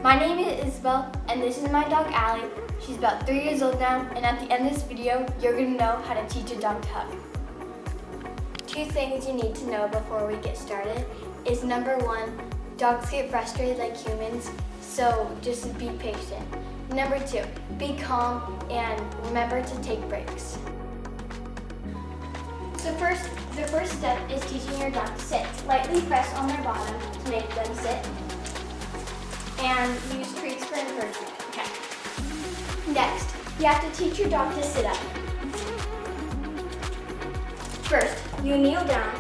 My name is Isabel, and this is my dog Allie. She's about 3 years old now, and at the end of this video, you're going to know how to teach a dog to hug. 2 things you need to know before we get started is number 1, dogs get frustrated like humans, so just be patient. Number 2, be calm and remember to take breaks. So the first step is teaching your dog to sit. Lightly press on their bottom to make them sit. And use treats for encouragement. Okay. Next, you have to teach your dog to sit up. First, you kneel down.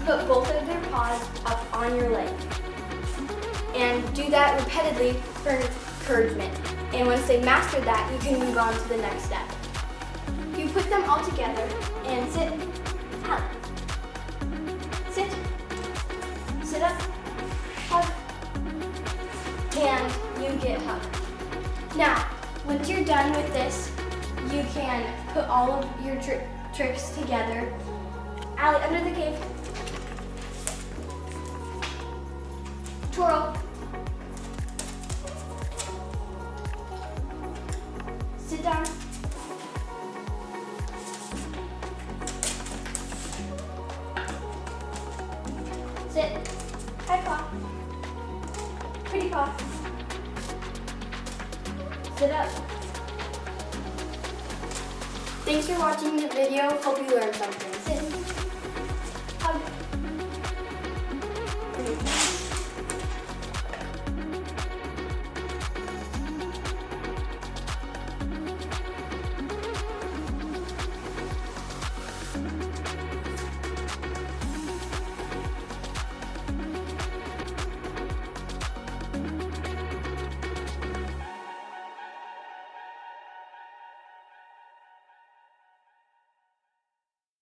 Put both of their paws up on your leg. And do that repeatedly for encouragement. And once they master that, you can move on to the next step. You put them all together and sit up. Sit. Sit up. Hug. And you get hugged. Now, once you're done with this, you can put all of your tricks together. Allie, under the cave. Twirl. Sit down. Sit. High paw. Pretty paw. Sit up. Thanks for watching the video. Hope you learned something.